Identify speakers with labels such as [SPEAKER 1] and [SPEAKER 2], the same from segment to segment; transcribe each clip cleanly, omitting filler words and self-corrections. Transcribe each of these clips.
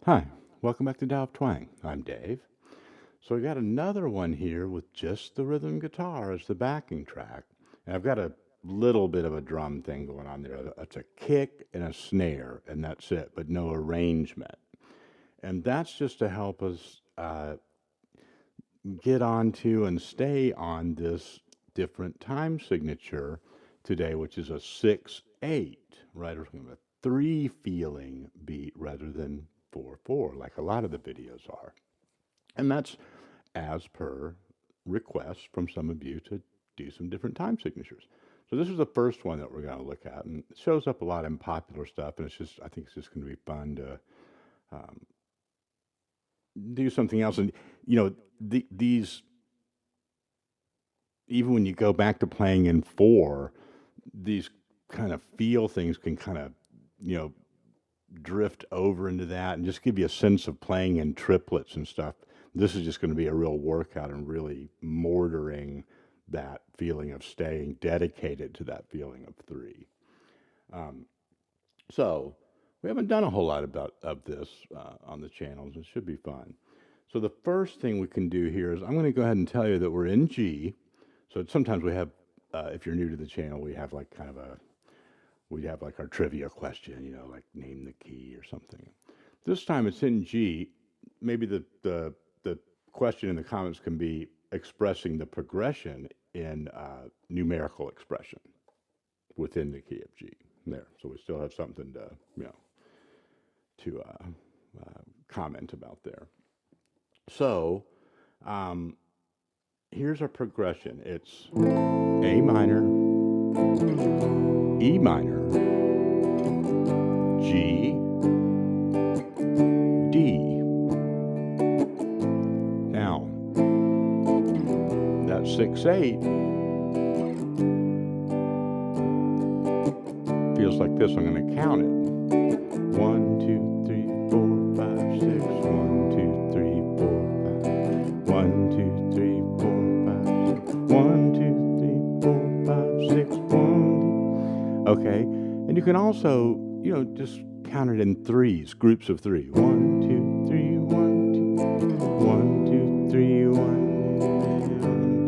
[SPEAKER 1] Hi, welcome back to Tao of Twang. I'm Dave. So we got another one here with just the rhythm guitar as the backing track. And I've got a little bit of a drum thing going on there. It's a kick and a snare, and that's it, but no arrangement. And that's just to help us get onto and stay on this different time signature today, which is a 6/8, right? Or a 3 feeling beat rather than 4/4, like a lot of the videos are. And that's as per requests from some of you to do some different time signatures. So this is the first one that we're going to look at, and it shows up a lot in popular stuff, and I think it's just going to be fun to um, do something else. And these, even when you go back to playing in 4, these kind of feel things can kind of you know drift over into that and just give you a sense of playing in triplets and stuff. This is just going to be a real workout and really mortaring that feeling of staying dedicated to that feeling of 3. Um, so we haven't done a whole lot of this on the channels. It should be fun. So the first thing we can do here is I'm going to go ahead and tell you that we're in G. So sometimes we have, if you're new to the channel, we have like we have like our trivia question, like name the key or something. This time it's in G. Maybe the question in the comments can be expressing the progression in numerical expression within the key of G. There, so we still have something to comment about there. So here's our progression. It's A minor, E minor, G, D. Now, that 6/8 feels like this. I'm going to count it. 1, 2, 3, 4, 5, 6. 1, 2, 3, 4, 5. 1, 2, 3, 4, 5, 6. 1, 2, 3, 4, 5, 6. 1. Okay, and you can also, just count it in threes, groups of 3. 1, 2, 3, 1, 2, 1, 2, 3, 1, 1,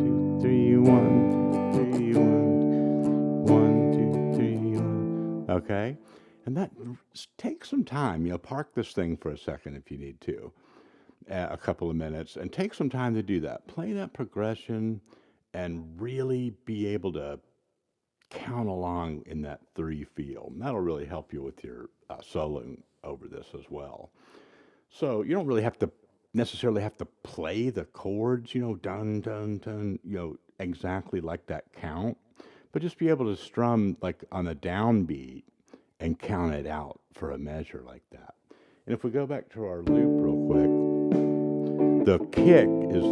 [SPEAKER 1] 2, 3, 1, 2, 3, 1, 1, 2, 3, 1. Okay, and that takes some time. Park this thing for a second if you need to, a couple of minutes, and take some time to do that. Play that progression and really be able to count along in that 3 feel. And that'll really help you with your soloing over this as well. So you don't really necessarily have to play the chords, dun, dun, dun, exactly like that count, but just be able to strum like on a downbeat and count it out for a measure like that. And if we go back to our loop real quick, the kick is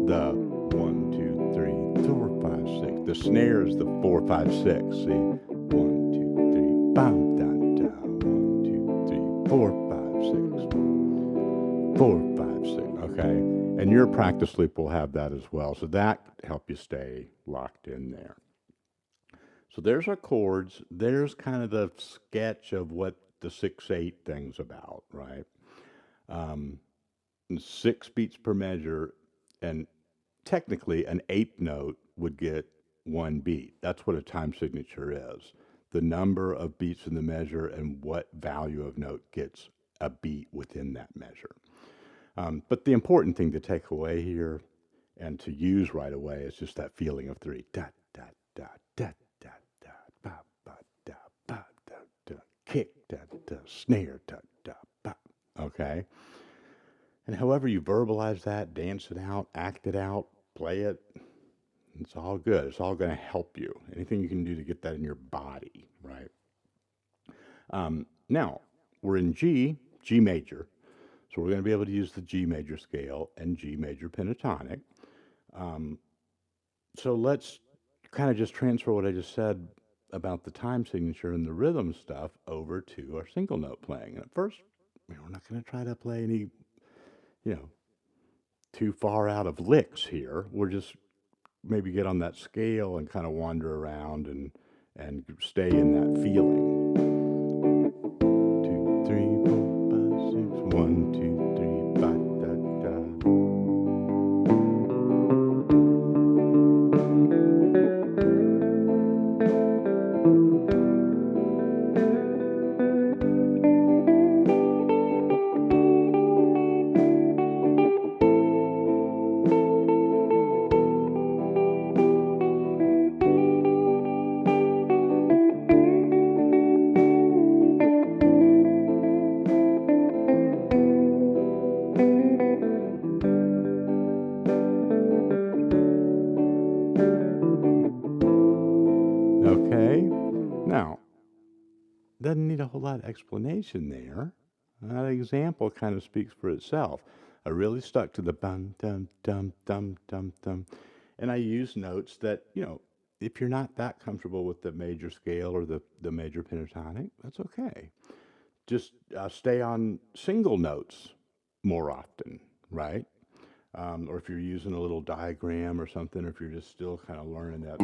[SPEAKER 1] the 1, 2, 3, 4, 5, 6. The snare is the 4, 5, 6. See? 1, 2, 3, bam, da, da. 1, 2, 3, 4, 5, 6. 4, 5, 6. Okay. And your practice loop will have that as well. So that help you stay locked in there. So there's our chords. There's kind of the sketch of what the 6/8 thing's about, right? 6 beats per measure, and technically an 8th note would get 1 beat. That's what a time signature is. The number of beats in the measure and what value of note gets a beat within that measure. But the important thing to take away here and to use right away is just that feeling of 3. Da, da, da, da, da, da, ba, ba, da, ba, da, da, kick, da, da, snare, da, da, ba. Okay? And however you verbalize that, dance it out, act it out, play it, it's all good. It's all going to help you. Anything you can do to get that in your body, right? Now, we're in G major. So we're going to be able to use the G major scale and G major pentatonic. So let's kind of just transfer what I just said about the time signature and the rhythm stuff over to our single note playing. And at first, we're not going to try to play any, too far out of licks here. We're just maybe get on that scale and kind of wander around and stay in that feeling. 2, 3, 4, 5, 6, need a whole lot of explanation there. That example kind of speaks for itself. I really stuck to the bum, dum, dum, dum, dum, dum. And I use notes that, if you're not that comfortable with the major scale or the major pentatonic, that's okay. Just stay on single notes more often, right? Or if you're using a little diagram or something, or if you're just still kind of learning that.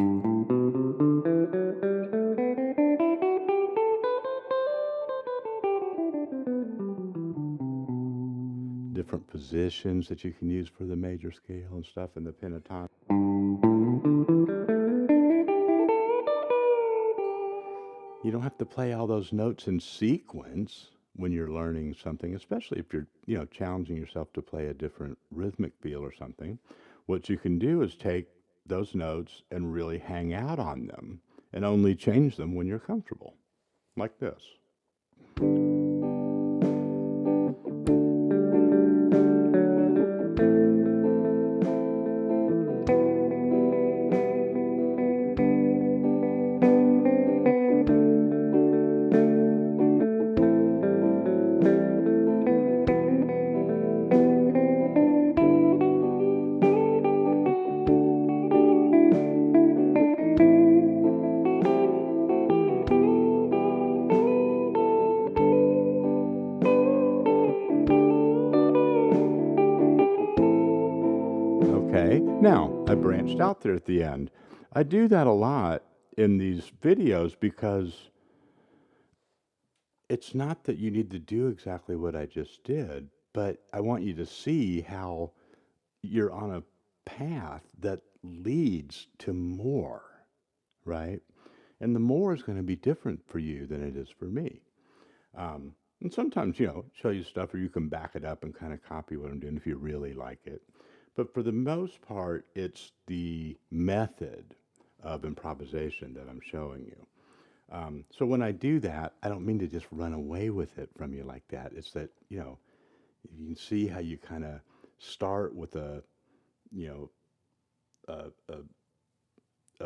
[SPEAKER 1] Different positions that you can use for the major scale and stuff in the pentatonic. You don't have to play all those notes in sequence when you're learning something, especially if you're, challenging yourself to play a different rhythmic feel or something. What you can do is take those notes and really hang out on them and only change them when you're comfortable, like this. Okay, now I branched out there at the end. I do that a lot in these videos because it's not that you need to do exactly what I just did, but I want you to see how you're on a path that leads to more, right? And the more is going to be different for you than it is for me. And sometimes, show you stuff where you can back it up and kind of copy what I'm doing if you really like it. But for the most part, it's the method of improvisation that I'm showing you. So when I do that, I don't mean to just run away with it from you like that. It's that, you can see how you kind of start with a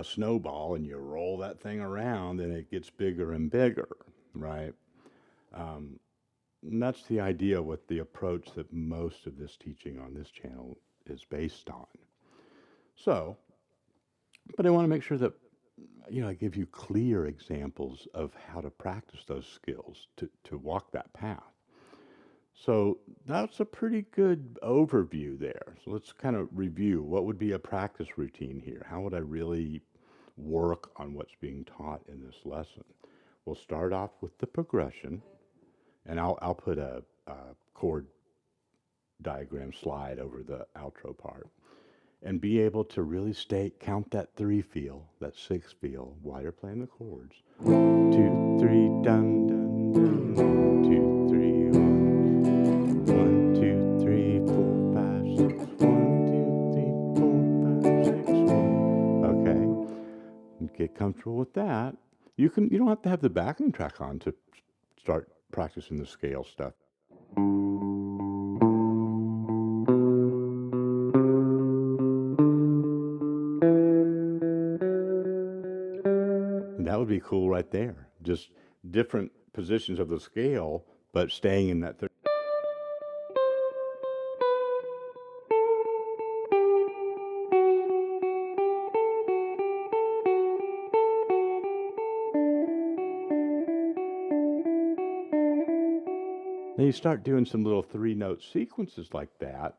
[SPEAKER 1] snowball and you roll that thing around and it gets bigger and bigger, right? And that's the idea with the approach that most of this teaching on this channel is based on. So, but I want to make sure that, I give you clear examples of how to practice those skills to walk that path. So that's a pretty good overview there. So let's kind of review what would be a practice routine here. How would I really work on what's being taught in this lesson? We'll start off with the progression, and I'll put a chord diagram slide over the outro part, and be able to really count that 3 feel, that 6 feel while you're playing the chords. 2, 3, dun, dun, dun. 1, 2, 3, 1. 1, 2, 3, 4, 5, 6. 1, 2, 3, 4, 5, 6. 1. Okay. Get comfortable with that. You don't have to have the backing track on to start practicing the scale stuff. That would be cool right there. Just different positions of the scale, but staying in that third. Then you start doing some little 3-note sequences like that.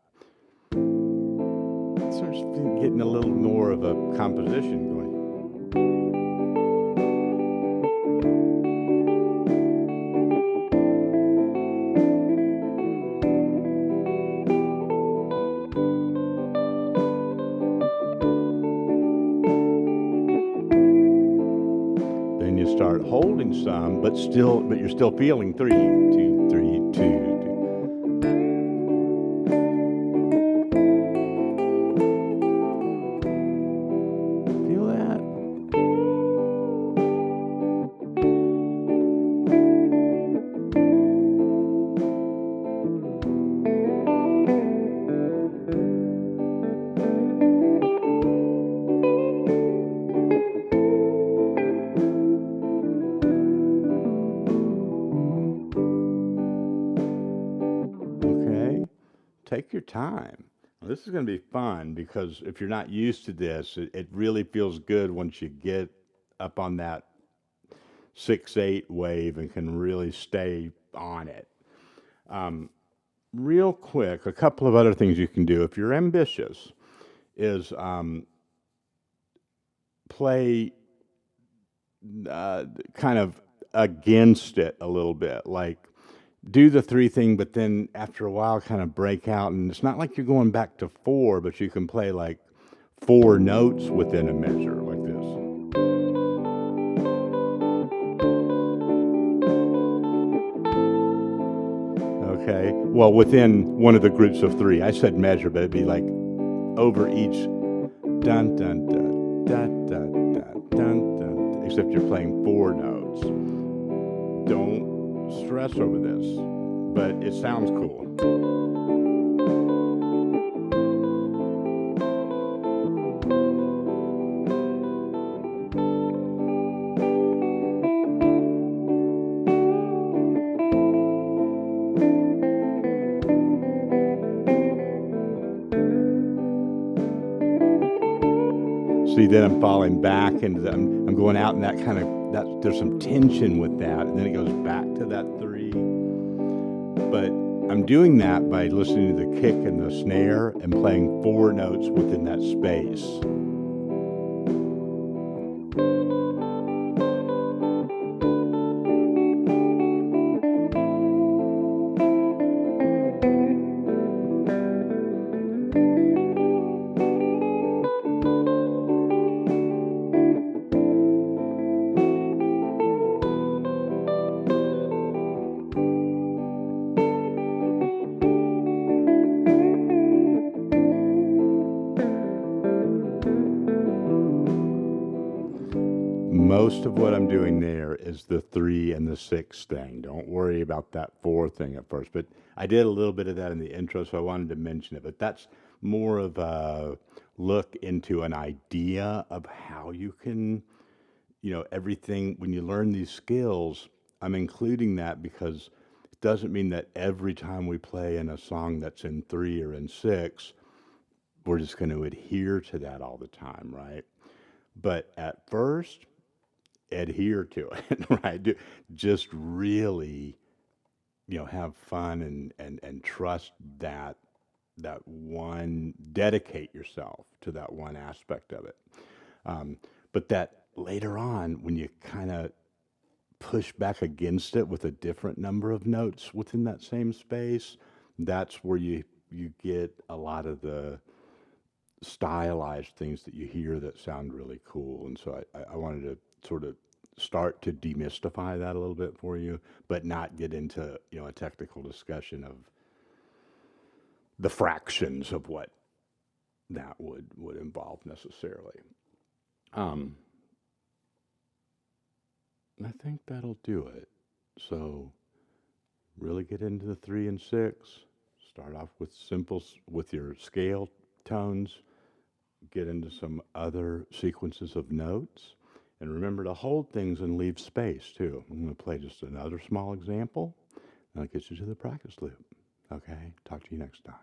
[SPEAKER 1] It starts getting a little more of a composition going. Then you start holding some, but you're still feeling 3, 2, 3, 2, 2. Feel that? take your time. Well, this is going to be fun because if you're not used to this, it really feels good once you get up on that 6/8 wave and can really stay on it. Real quick, a couple of other things you can do if you're ambitious is play kind of against it a little bit. Like do the 3 thing, but then after a while kind of break out. And it's not like you're going back to 4, but you can play like 4 notes within a measure like this. Okay, well, within one of the groups of 3. I said measure, but it'd be like over each dun dun dun dun dun dun dun dun, except you're playing 4 notes. Don't stress over this, but it sounds cool. See, then I'm falling back into the, I'm going out in that kind of, that there's some tension with that, and then it goes back to that 3. But I'm doing that by listening to the kick and the snare and playing 4 notes within that space. Most of what I'm doing there is the 3 and the 6 thing. Don't worry about that 4 thing at first, but I did a little bit of that in the intro, so I wanted to mention it. But that's more of a look into an idea of how you can, everything. When you learn these skills, I'm including that because it doesn't mean that every time we play in a song that's in 3 or in 6, we're just going to adhere to that all the time, right? But at first, adhere to it, right? Just really, have fun and trust that one, dedicate yourself to that one aspect of it. But that later on, when you kind of push back against it with a different number of notes within that same space, that's where you get a lot of the stylized things that you hear that sound really cool. And so I wanted to sort of start to demystify that a little bit for you, but not get into a technical discussion of the fractions of what that would involve necessarily. I think that'll do it. So really get into the 3 and 6. Start off with simple with your scale tones. Get into some other sequences of notes. And remember to hold things and leave space too. I'm going to play just another small example. That'll get you to the practice loop. Okay, talk to you next time.